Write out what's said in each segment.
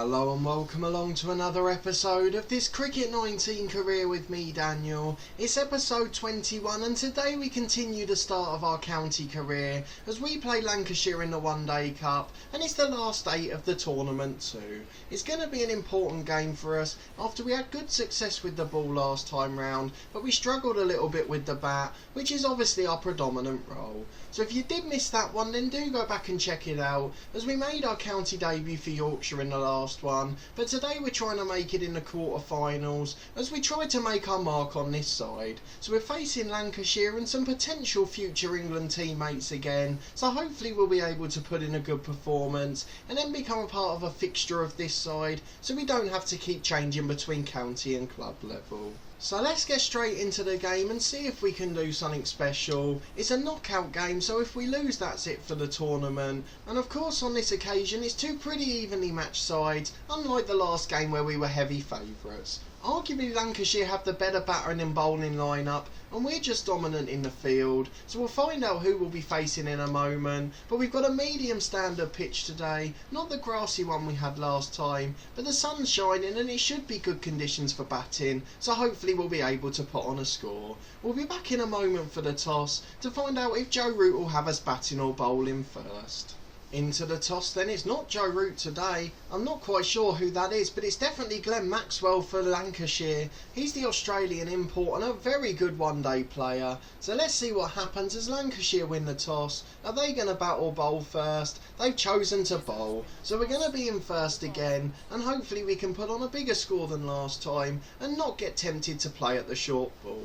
Hello and welcome along to another episode of this Cricket 19 career with me, Daniel. It's episode 21 and today we continue the start of our county career as we play Lancashire in the One Day Cup, and it's the last 8 of the tournament too. It's going to be an important game for us after we had good success with the ball last time round, but we struggled a little bit with the bat, which is obviously our predominant role. So if you did miss that one, then do go back and check it out, as we made our county debut for Yorkshire in the last one, but today we're trying to make it in the quarter-finals as we try to make our mark on this side. So we're facing Lancashire and some potential future England teammates again, so hopefully we'll be able to put in a good performance and then become a part of a fixture of this side, so we don't have to keep changing between county and club level. So let's get straight into the game and see if we can do something special. It's a knockout game, so if we lose, that's it for the tournament. And of course on this occasion it's two pretty evenly matched sides, unlike the last game where we were heavy favourites. Arguably Lancashire have the better battering and bowling lineup, and we're just dominant in the field, so we'll find out who we'll be facing in a moment. But we've got a medium standard pitch today, not the grassy one we had last time, but the sun's shining and it should be good conditions for batting, so hopefully we'll be able to put on a score. We'll be back in a moment for the toss to find out if Joe Root will have us batting or bowling first. Into the toss then. It's not Joe Root today. I'm not quite sure who that is, but it's definitely Glenn Maxwell for Lancashire. He's the Australian import and a very good one-day player. So let's see what happens as Lancashire win the toss. Are they going to bat or bowl first? They've chosen to bowl, so we're going to be in first again, and hopefully we can put on a bigger score than last time and not get tempted to play at the short ball.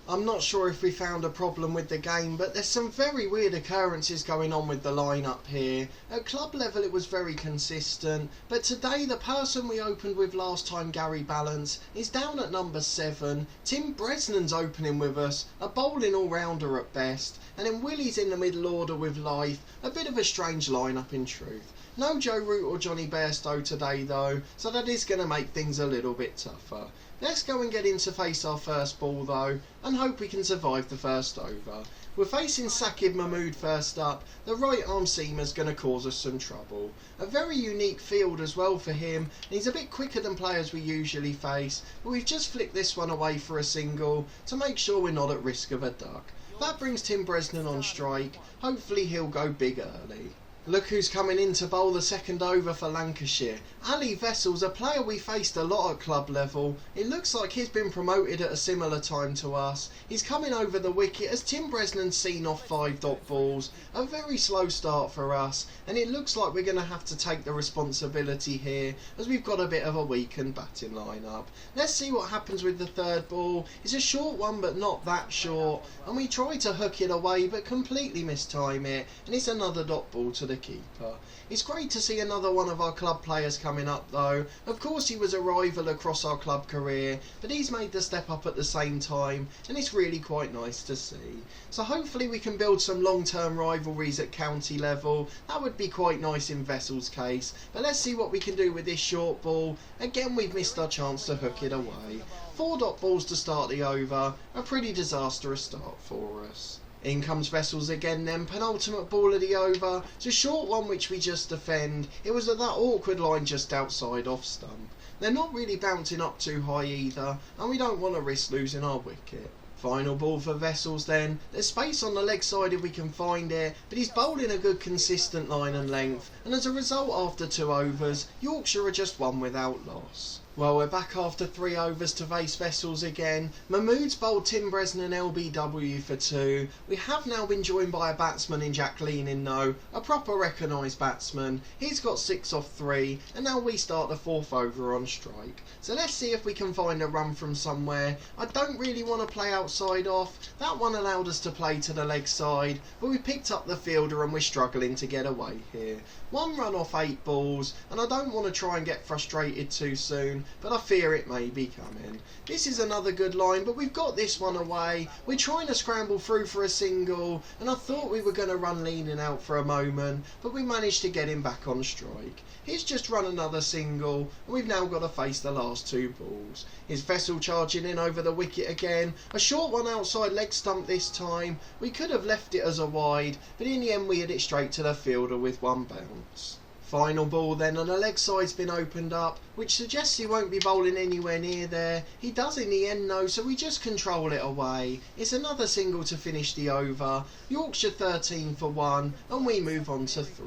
I'm not sure if we found a problem with the game, but there's some very weird occurrences going on with the lineup here. At club level it was very consistent, but today the person we opened with last time, Gary Balance, is down at number 7. Tim Bresnan's opening with us, a bowling all-rounder at best, and then Willie's in the middle order with Life. A bit of a strange lineup in truth. No Joe Root or Johnny Bairstow today though, so that is going to make things a little bit tougher. Let's go and get in to face our first ball though, and hope we can survive the first over. We're facing Saqib Mahmood first up. The right arm seamer's going to cause us some trouble. A very unique field as well for him, and he's a bit quicker than players we usually face, but we've just flicked this one away for a single to make sure we're not at risk of a duck. That brings Tim Bresnan on strike. Hopefully he'll go big early. Look who's coming in to bowl the second over for Lancashire. Ali Vessels, a player we faced a lot at club level. It looks like he's been promoted at a similar time to us. He's coming over the wicket as Tim Bresnan's seen off 5 dot balls. A very slow start for us, and it looks like we're going to have to take the responsibility here as we've got a bit of a weakened batting lineup. Let's see what happens with the third ball. It's a short one but not that short, and we try to hook it away but completely mistime it, and it's another dot ball to the keeper. It's great to see another one of our club players coming up though. Of course he was a rival across our club career, but he's made the step up at the same time, and it's really quite nice to see. So hopefully we can build some long-term rivalries at county level. That would be quite nice in Vessel's case, but let's see what we can do with this short ball. Again we've missed our chance to hook it away. 4 dot balls to start the over, a pretty disastrous start for us. In comes Vessels again then, penultimate ball of the over. It's a short one which we just defend. It was at that awkward line just outside off stump. They're not really bouncing up too high either, and we don't want to risk losing our wicket. Final ball for Vessels then. There's space on the leg side if we can find it, but he's bowling a good consistent line and length, and as a result after 2 overs, Yorkshire are just 1 without loss. Well, we're back after 3 overs to face Vessels again. Mahmood's bowled Tim Bresnan LBW for 2. We have now been joined by a batsman in Jack Leanin though, a proper recognised batsman. He's got 6 off 3, and now we start the 4th over on strike. So let's see if we can find a run from somewhere. I don't really want to play outside off. That one allowed us to play to the leg side, but we picked up the fielder and we're struggling to get away here. 1 run off 8 balls, and I don't want to try and get frustrated too soon, but I fear it may be coming. This is another good line, but we've got this one away. We're trying to scramble through for a single, and I thought we were going to run Leanin out for a moment, but we managed to get him back on strike. He's just run another single, and we've now got to face the last 2 balls. Is Vessel charging in over the wicket again? A short one outside leg stump this time. We could have left it as a wide, but in the end we hit it straight to the fielder with 1 bounce. Final ball then, and the leg side's been opened up, which suggests he won't be bowling anywhere near there. He does in the end though, so we just control it away. It's another single to finish the over. Yorkshire 13 for 1, and we move on to 3.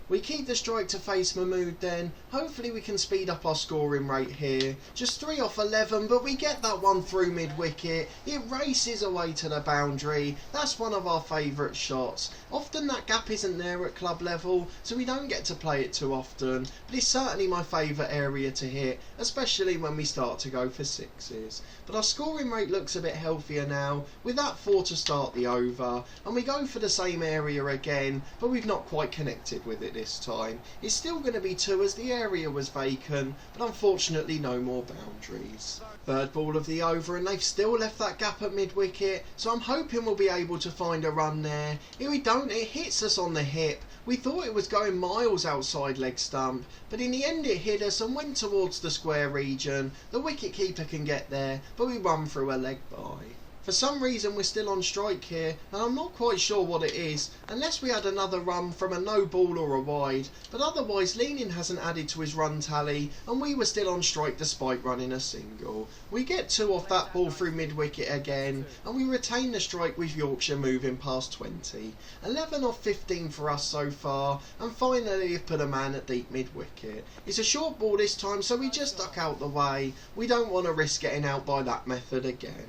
We keep the strike to face Mahmood then. Hopefully we can speed up our scoring rate here. Just 3 off 11, but we get that one through mid-wicket. It races away to the boundary. That's one of our favourite shots. Often that gap isn't there at club level, so we don't get to play it too often. But it's certainly my favourite area to hit, especially when we start to go for sixes. But our scoring rate looks a bit healthier now, with that 4 to start the over. And we go for the same area again, but we've not quite connected with it this time. It's still going to be 2 as the area was vacant, but unfortunately no more boundaries. Third ball of the over, and they've still left that gap at mid-wicket, so I'm hoping we'll be able to find a run there. If we don't, it hits us on the hip. We thought it was going miles outside leg stump, but in the end it hit us and went towards the square region. The wicket keeper can get there, but we run through a leg by. For some reason we're still on strike here, and I'm not quite sure what it is, unless we had another run from a no ball or a wide, but otherwise Leanin hasn't added to his run tally, and we were still on strike despite running a single. We get 2 off that ball through mid-wicket again, and we retain the strike with Yorkshire moving past 20. 11 off 15 for us so far, and finally have put a man at deep mid-wicket. It's a short ball this time, so we just duck out the way. We don't want to risk getting out by that method again.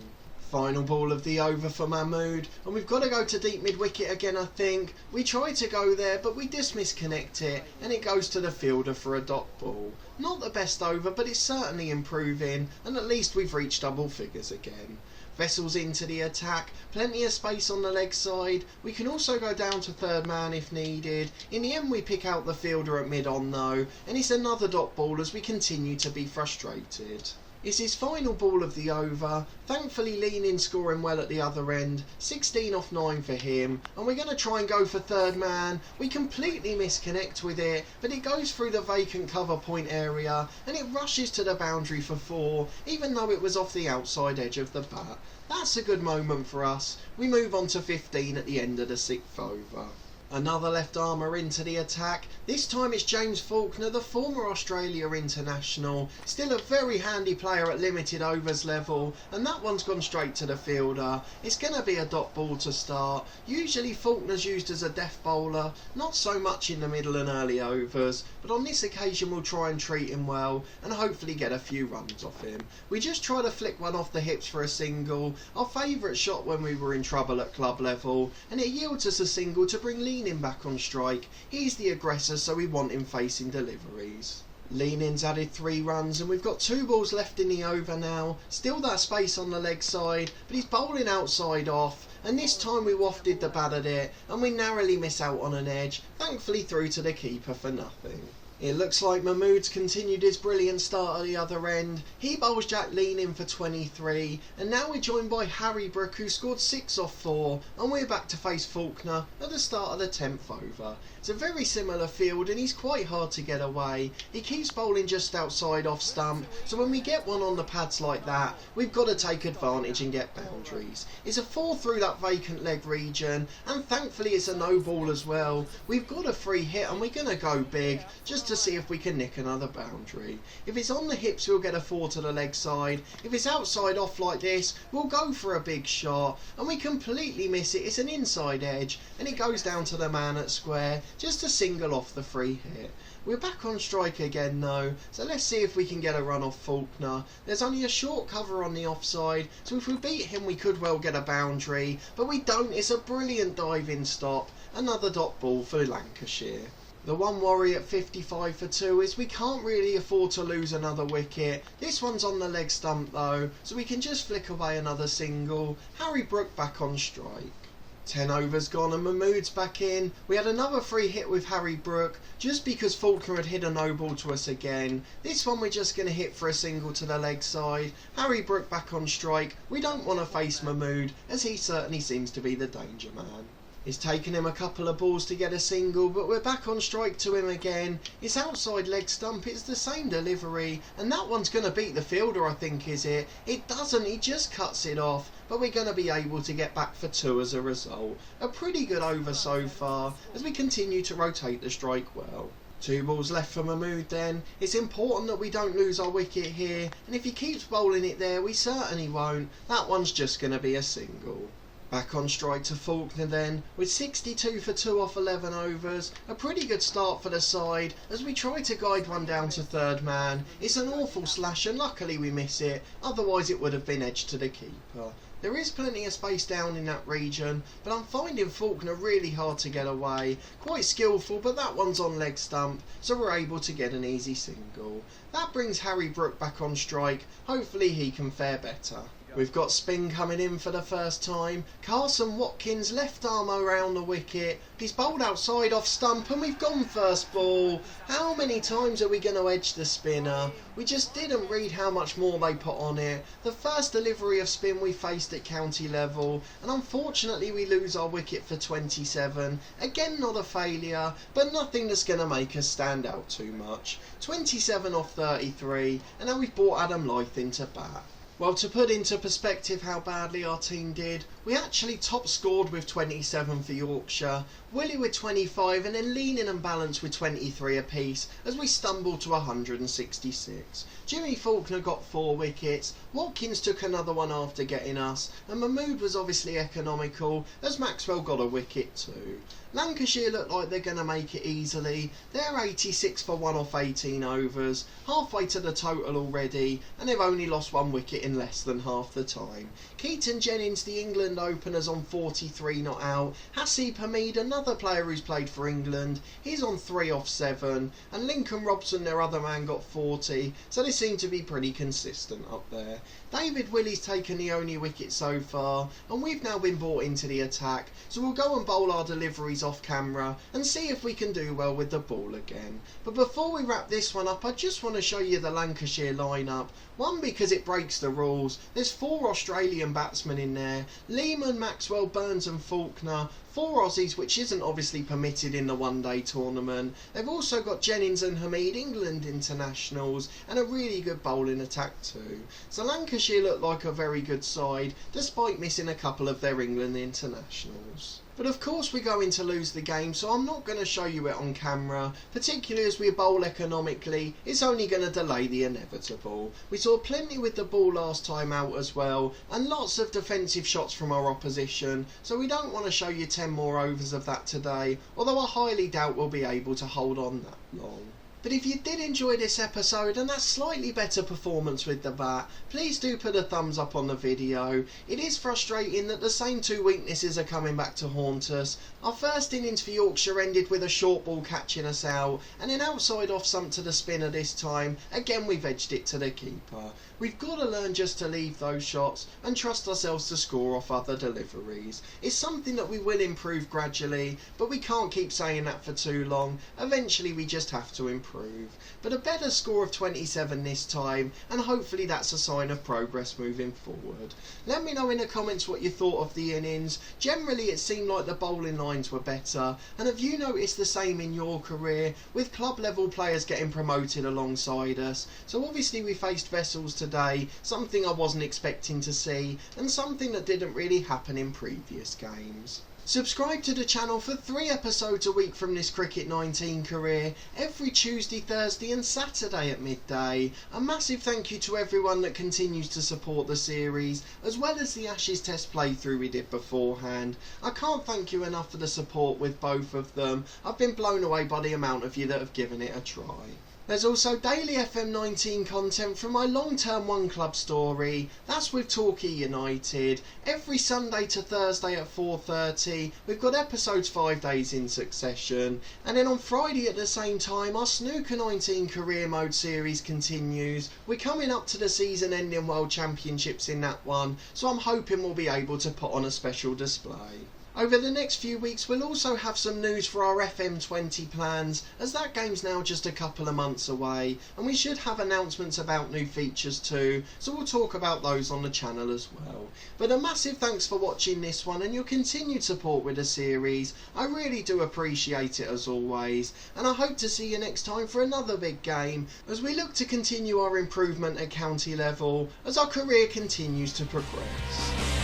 Final ball of the over for Mahmood, and we've got to go to deep mid-wicket again I think. We try to go there, but we just misconnect it, and it goes to the fielder for a dot ball. Not the best over, but it's certainly improving, and at least we've reached double figures again. Vessels into the attack, plenty of space on the leg side. We can also go down to third man if needed. In the end we pick out the fielder at mid-on though, and it's another dot ball as we continue to be frustrated. It's his final ball of the over. Thankfully Leanin scoring well at the other end. 16 off 9 for him, and we're going to try and go for third man. We completely misconnect with it, but it goes through the vacant cover point area and it rushes to the boundary for 4, even though it was off the outside edge of the bat. That's a good moment for us. We move on to 15 at the end of the 6th over. Another left armer into the attack. This time it's James Faulkner, the former Australia international. Still a very handy player at limited overs level, and that one's gone straight to the fielder. It's going to be a dot ball to start. Usually Faulkner's used as a death bowler, not so much in the middle and early overs, but on this occasion we'll try and treat him well and hopefully get a few runs off him. We just try to flick one off the hips for a single, our favourite shot when we were in trouble at club level, and it yields us a single to bring Leanin back on strike. He's the aggressor, so we want him facing deliveries. Leanin's added 3 runs, and we've got 2 balls left in the over now. Still that space on the leg side, but he's bowling outside off, and this time we wafted the bat at it and we narrowly miss out on an edge, thankfully through to the keeper for nothing. It looks like Mahmood's continued his brilliant start at the other end. He bowls Jack Leanin for 23, and now we're joined by Harry Brook, who scored 6 off 4, and we're back to face Faulkner at the start of the 10th over. It's a very similar field, and he's quite hard to get away. He keeps bowling just outside off stump, so when we get one on the pads like that, we've got to take advantage and get boundaries. It's a 4 through that vacant leg region, and thankfully it's a no ball as well. We've got a free hit, and we're going to go big, just to see if we can nick another boundary. If it's on the hips we'll get a 4 to the leg side. If it's outside off like this we'll go for a big shot, and we completely miss it. It's an inside edge and it goes down to the man at square, just a single off the free hit. We're back on strike again though, so let's see if we can get a run off Faulkner. There's only a short cover on the offside, so if we beat him we could well get a boundary, but we don't. It's a brilliant diving stop. Another dot ball for Lancashire. The one worry at 55 for 2 is we can't really afford to lose another wicket. This one's on the leg stump though, so we can just flick away another single. Harry Brook back on strike. 10 overs gone and Mahmood's back in. We had another free hit with Harry Brook, just because Faulkner had hit a no ball to us again. This one we're just going to hit for a single to the leg side. Harry Brook back on strike. We don't want to face Mahmood, as he certainly seems to be the danger man. It's taken him a couple of balls to get a single, but we're back on strike to him again. It's outside leg stump, it's the same delivery, and that one's going to beat the fielder I think, is it? It doesn't, he just cuts it off, but we're going to be able to get back for 2 as a result. A pretty good over so far, as we continue to rotate the strike well. 2 balls left for Mahmood then. It's important that we don't lose our wicket here, and if he keeps bowling it there we certainly won't. That one's just going to be a single. Back on strike to Faulkner then, with 62 for 2 off 11 overs. A pretty good start for the side as we try to guide one down to third man. It's an awful slash and luckily we miss it, otherwise it would have been edged to the keeper. There is plenty of space down in that region, but I'm finding Faulkner really hard to get away. Quite skillful, but that one's on leg stump, so we're able to get an easy single. That brings Harry Brook back on strike. Hopefully he can fare better. We've got spin coming in for the first time. Carson Watkins left arm around the wicket. He's bowled outside off stump and we've gone first ball. How many times are we going to edge the spinner? We just didn't read how much more they put on it. The first delivery of spin we faced at county level, and unfortunately we lose our wicket for 27. Again, not a failure, but nothing that's going to make us stand out too much. 27 off 33, and now we've brought Adam Lyth into bat. Well, to put into perspective how badly our team did, we actually top scored with 27 for Yorkshire, Willie with 25 and then Leaning and Balance with 23 apiece as we stumbled to 166. Jimmy Faulkner got 4 wickets, Watkins took another one after getting us, and Mahmood was obviously economical as Maxwell got a wicket too. Lancashire look like they're going to make it easily. They're 86 for 1 off 18 overs, halfway to the total already, and they've only lost 1 wicket in less than half the time. Keaton Jennings, the England openers, on 43 not out. Hasib Hamid, another player who's played for England, he's on 3 off 7, and Lincoln Robson, their other man, got 40, so they seem to be pretty consistent up there. David Willey's taken the only wicket so far, and we've now been brought into the attack, so we'll go and bowl our deliveries off camera and see if we can do well with the ball again. But before we wrap this one up, I just want to show you the Lancashire lineup. One, because it breaks the rules. There's 4 Australian batsmen in there: Lehman, Maxwell, Burns and Faulkner. 4 Aussies, which isn't obviously permitted in the one-day tournament. They've also got Jennings and Hamid, England internationals, and a really good bowling attack too. So Lancashire look like a very good side, despite missing a couple of their England internationals. But of course we're going to lose the game, so I'm not going to show you it on camera, particularly as we bowl economically. It's only going to delay the inevitable. We saw plenty with the ball last time out as well, and lots of defensive shots from our opposition, so we don't want to show you 10 more overs of that today, although I highly doubt we'll be able to hold on that long. But if you did enjoy this episode and that slightly better performance with the bat, please do put a thumbs up on the video. It is frustrating that the same 2 weaknesses are coming back to haunt us. Our first innings for Yorkshire ended with a short ball catching us out, and then outside off stump to the spinner this time. Again we've edged it to the keeper. We've got to learn just to leave those shots and trust ourselves to score off other deliveries. It's something that we will improve gradually, but we can't keep saying that for too long. Eventually we just have to improve. But a better score of 27 this time, and hopefully that's a sign of progress moving forward. Let me know in the comments what you thought of the innings. Generally it seemed like the bowling lines were better, and have you noticed the same in your career, with club level players getting promoted alongside us? So obviously we faced Vessels today, something I wasn't expecting to see, and something that didn't really happen in previous games. Subscribe to the channel for 3 episodes a week from this Cricket 19 career, every Tuesday, Thursday and Saturday at midday. A massive thank you to everyone that continues to support the series, as well as the Ashes Test playthrough we did beforehand. I can't thank you enough for the support with both of them. I've been blown away by the amount of you that have given it a try. There's also daily FM19 content from my long-term One Club story. That's with Torquay United. Every Sunday to Thursday at 4:30. We've got episodes 5 days in succession. And then on Friday at the same time, our Snooker 19 Career Mode series continues. We're coming up to the season-ending World Championships in that one, so I'm hoping we'll be able to put on a special display. Over the next few weeks we'll also have some news for our FM20 plans, as that game's now just a couple of months away, and we should have announcements about new features too, so we'll talk about those on the channel as well. But a massive thanks for watching this one and your continued support with the series. I really do appreciate it as always, and I hope to see you next time for another big game, as we look to continue our improvement at county level as our career continues to progress.